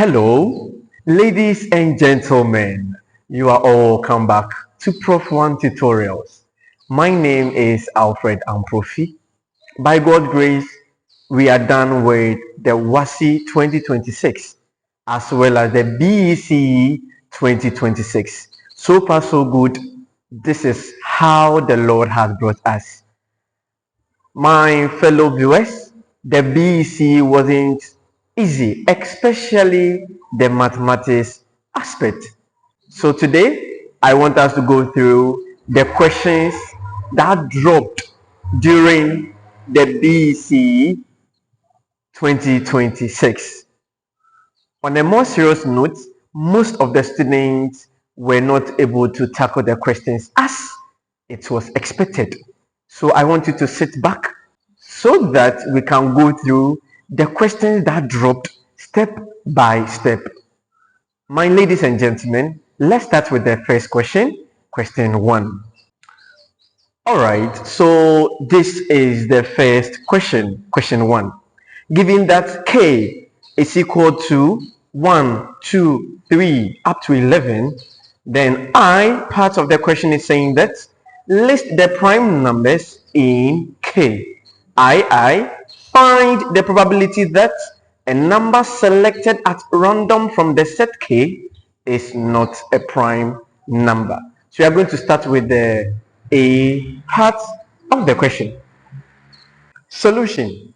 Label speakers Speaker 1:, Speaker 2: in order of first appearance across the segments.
Speaker 1: Hello, ladies and gentlemen. You are all welcome back to Prof. One Tutorials. My name is Alfred Amprofi. By God's grace, we are done with the WASI 2026 as well as the BECE 2026. So far, so good. This is how the Lord has brought us. My fellow viewers, the BEC wasn't easy, especially the mathematics aspect. So today, I want us to go through the questions that dropped during the BEC 2026. On a more serious note, most of the students were not able to tackle the questions as it was expected. So I want you to sit back so that we can go through the questions that dropped step by step. My ladies and gentlemen, let's start with the first question, question 1. Alright, so this is the first question, question 1. Given that k is equal to 1, 2, 3, up to 11, then I, part of the question is saying that list the prime numbers in k. I find the probability that a number selected at random from the set k is not a prime number. So we are going to start with the A part of the question. Solution.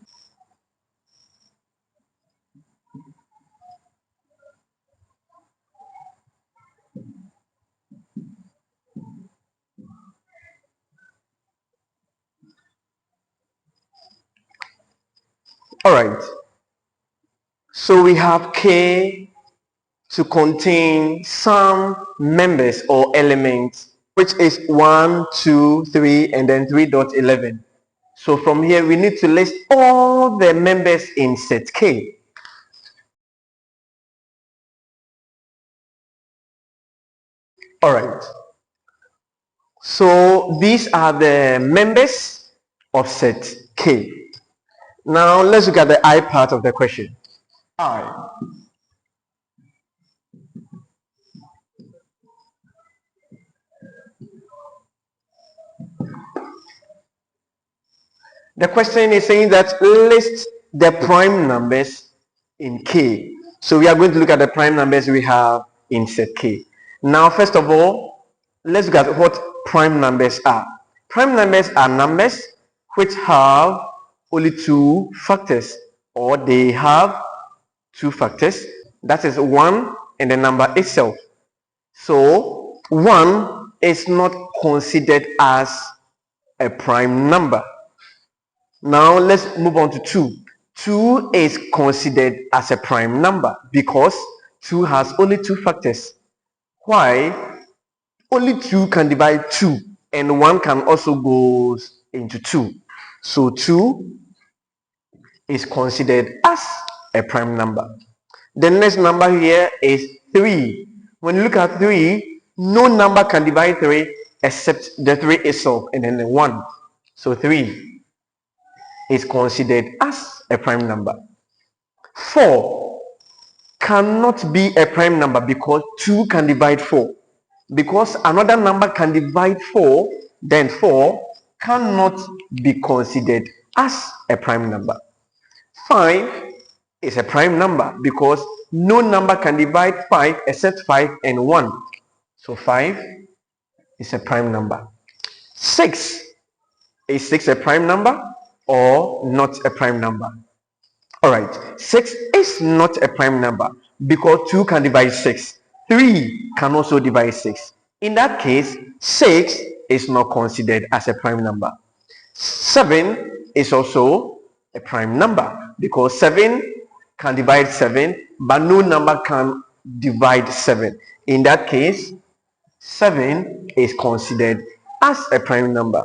Speaker 1: All right. So we have k to contain some members or elements, which is 1, 2, 3, and then 3.11. So from here, we need to list all the members in set k. All right. So these are the members of set k. Now let's look at the I part of the question. I. The question is saying that list the prime numbers in K. So we are going to look at the prime numbers we have in set K. Now, first of all, let's look at what prime numbers are. Prime numbers are numbers which have only two factors, or they have two factors. That is 1 and the number itself. So 1 is not considered as a prime number. Now let's move on to 2. 2 is considered as a prime number because 2 has only two factors. Why? Only 2 can divide 2 and 1 can also go into 2. So 2 is considered as a prime number. The next number here is 3. When you look at 3, no number can divide 3 except the 3 itself and then the 1. So 3 is considered as a prime number. 4 cannot be a prime number because 2 can divide 4. Because another number can divide 4, then 4 cannot be considered as a prime number. 5 is a prime number because no number can divide 5 except 5 and 1. So 5 is a prime number. 6 is 6 a prime number or not a prime number? Alright, 6 is not a prime number because 2 can divide 6. 3 can also divide 6. In that case, 6 is not considered as a prime number. 7 is also a prime number because 7 can divide 7, but no number can divide 7. In that case, 7 is considered as a prime number.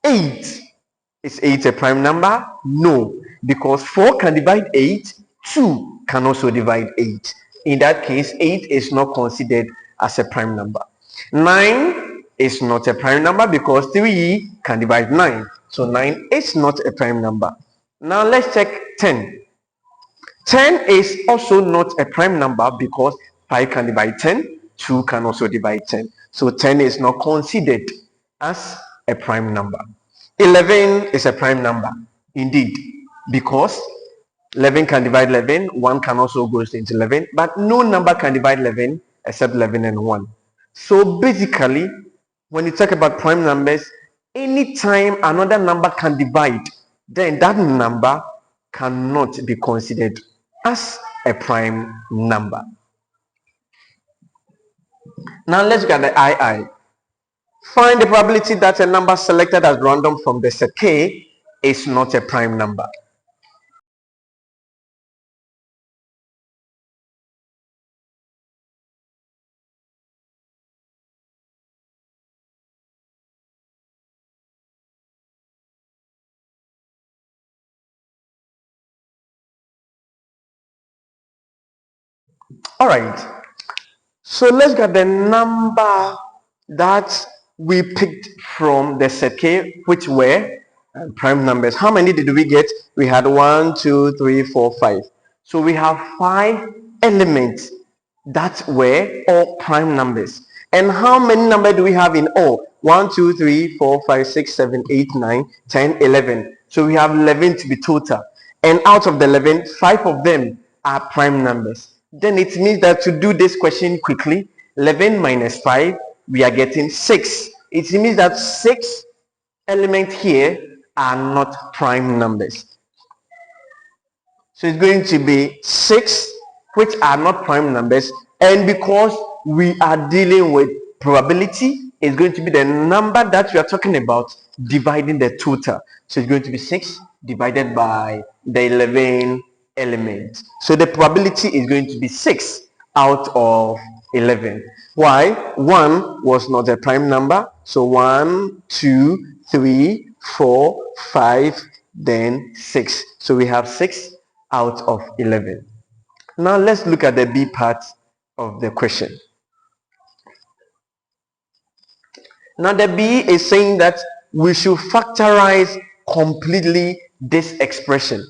Speaker 1: 8. Is 8 a prime number? No, because 4 can divide 8, 2 can also divide 8. In that case, 8 is not considered as a prime number. 9 is not a prime number because 3 can divide 9. So 9 is not a prime number. Now let's check 10. 10 is also not a prime number because 5 can divide 10, 2 can also divide 10. So 10 is not considered as a prime number. 11 is a prime number indeed, because 11 can divide 11, 1 can also go into 11, but no number can divide 11 except 11 and 1. So basically, when you talk about prime numbers, anytime another number can divide, then that number cannot be considered as a prime number. Now let's look at the II. Find the probability that a number selected as random from the set K is not a prime number. All right. So let's get the number that we picked from the set K, which were prime numbers. How many did we get? We had 1, 2, 3, 4, 5. So we have 5 elements that were all prime numbers. And how many numbers do we have in all? 1, 2, 3, 4, 5, 6, 7, 8, 9, 10, 11. So we have 11 to be total. And out of the 11, 5 of them are prime numbers. Then it means that to do this question quickly, 11 minus 5, we are getting 6. It means that 6 elements here are not prime numbers. So it's going to be 6 which are not prime numbers, and because we are dealing with probability, it's going to be the number that we are talking about dividing the total. So it's going to be 6 divided by the 11 elements. So the probability is going to be 6 out of 11. Why? 1 was not a prime number. So 1, 2, 3, 4, 5, then 6. So we have 6 out of 11. Now let's look at the B part of the question. Now the B is saying that we should factorize completely this expression.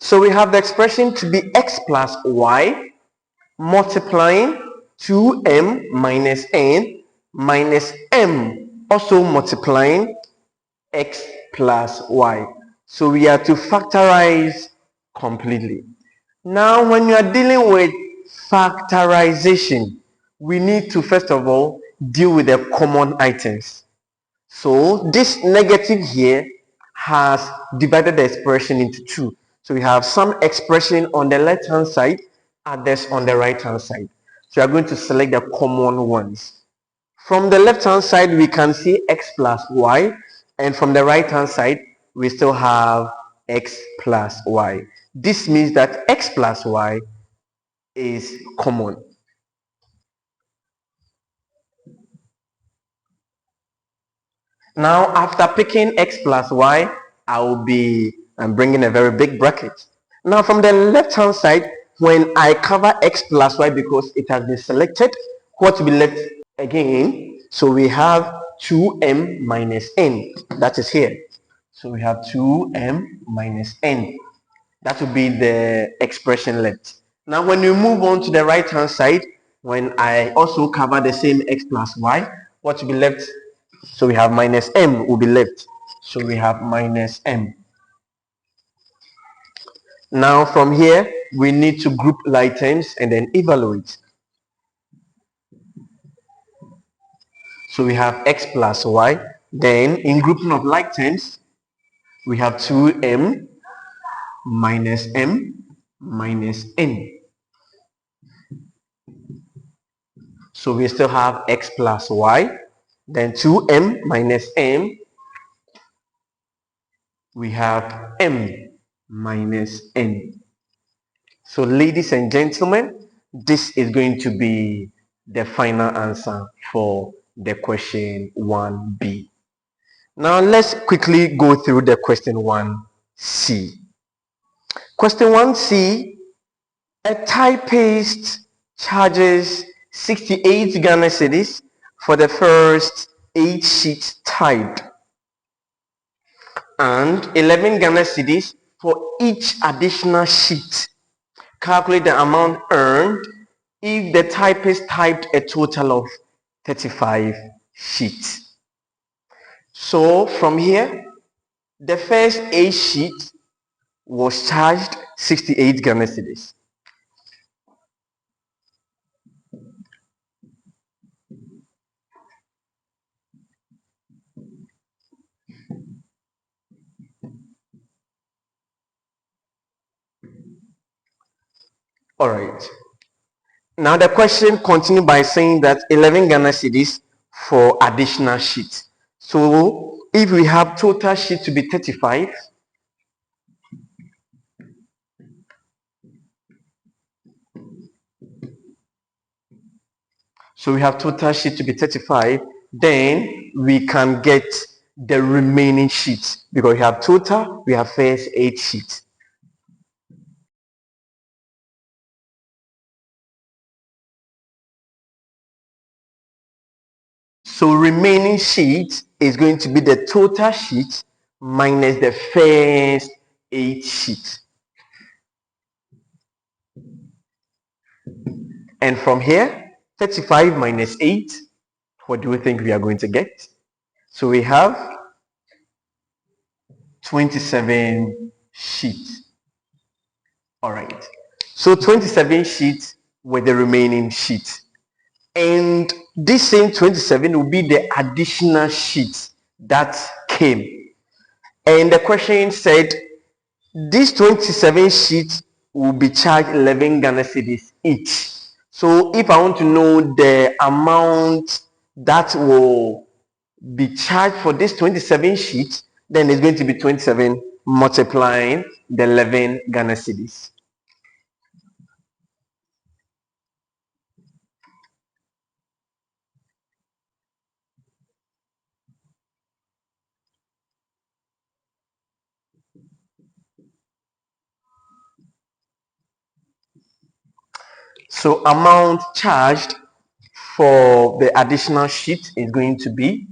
Speaker 1: So we have the expression to be x plus y multiplying 2m minus n minus m also multiplying x plus y. So we are to factorize completely. Now when you are dealing with factorization, we need to first of all deal with the common items. So this negative here has divided the expression into two. So we have some expression on the left hand side, others on the right hand side. So we are going to select the common ones. From the left hand side we can see x plus y, and from the right hand side we still have x plus y. This means that x plus y is common. Now after picking x plus y, I will be bringing a very big bracket. Now from the left hand side, when I cover x plus y because it has been selected, what will be left again? So we have 2m minus n, that is here. So we have 2m minus n. That will be the expression left. Now when we move on to the right hand side, when I also cover the same x plus y, what will be left? So we have minus m will be left. So we have minus m. Now from here, we need to group like terms and then evaluate. So we have x plus y. Then in grouping of like terms, we have 2m minus m minus n. So we still have x plus y. Then 2m minus m, we have m minus n. So ladies and gentlemen, this is going to be the final answer for the question 1b. Now let's quickly go through the question 1c. Question 1c A typist charges 68 Ghana cedis for the first 8 sheets typed and 11 Ghana cedis for each additional sheet. Calculate the amount earned if the typist typed a total of 35 sheets. So from here, the first 8 sheets was charged 68 Ghana cedis. All right. Now the question continued by saying that 11 Ghana cedis for additional sheets. So if we have total sheet to be 35, so we have total sheet to be 35, then we can get the remaining sheets because we have total, we have first 8 sheets. So remaining sheet is going to be the total sheet minus the first 8 sheets. And from here, 35 minus 8, what do we think we are going to get? So we have 27 sheets. All right. So 27 sheets with the remaining sheets. And this same 27 will be the additional sheets that came. And the question said, these 27 sheets will be charged 11 Ghana cedis each. So if I want to know the amount that will be charged for this 27 sheets, then it's going to be 27 multiplying the 11 Ghana cedis. So amount charged for the additional sheet is going to be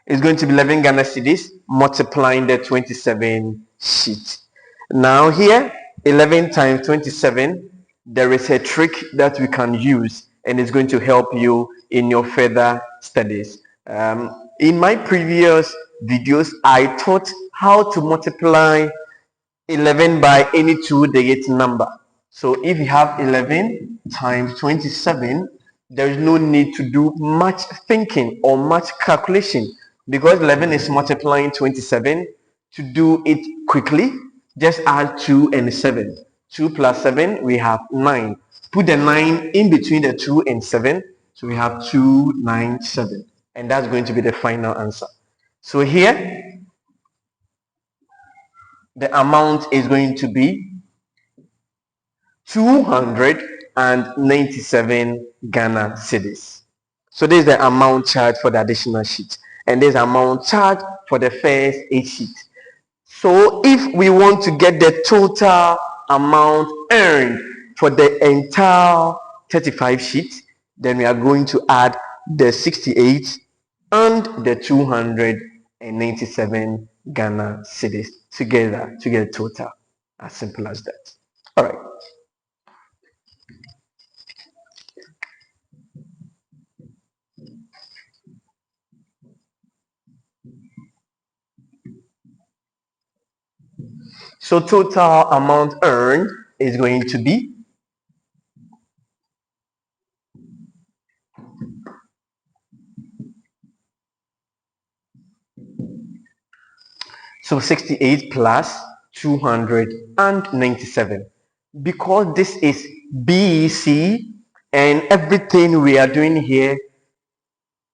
Speaker 1: is going to be 11 Ghana cedis multiplying the 27 sheets. Now here, 11 times 27, there is a trick that we can use and it's going to help you in your further studies. In my previous videos, I taught how to multiply 11 by any two-digit number. So if you have 11 times 27, there is no need to do much thinking or much calculation because 11 is multiplying 27. To do it quickly, just add 2 and 7. 2 plus 7, we have 9. Put the 9 in between the 2 and 7, so we have 297. And that's going to be the final answer. So here, the amount is going to be 297 Ghana cedis. So this is the amount charged for the additional sheet. And this amount charged for the first 8 sheets. So if we want to get the total amount earned for the entire 35 sheets, then we are going to add the 68 and the 297 Ghana cedis together to get a total. As simple as that. All right. So total amount earned is going to be so 68 plus 297. Because this is BECE and everything we are doing here,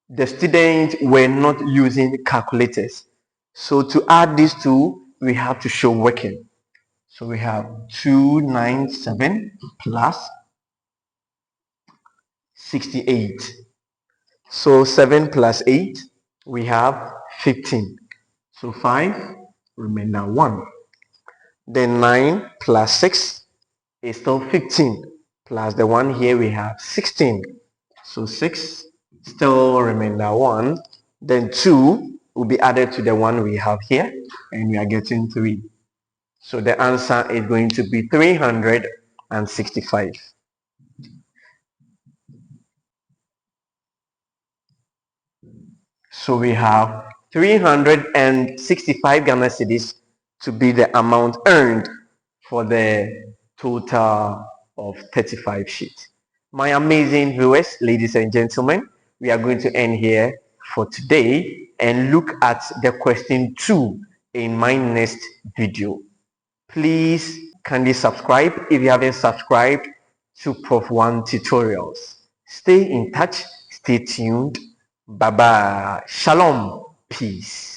Speaker 1: the students were not using calculators. So to add these two, we have to show working. So we have 297 plus 68. So 7 plus 8, we have 15. So 5, remainder 1. Then 9 plus 6 is still 15. Plus the one here we have 16. So 6, still remainder 1. Then 2 will be added to the one we have here. And we are getting 3. So the answer is going to be 365. So we have 365 Ghana cedis to be the amount earned for the total of 35 sheets. My amazing viewers, ladies and gentlemen, we are going to end here for today and look at the question 2 in my next video. Please kindly subscribe if you haven't subscribed to Prof. 1 tutorials. Stay in touch, stay tuned. Bye bye. Shalom. Peace.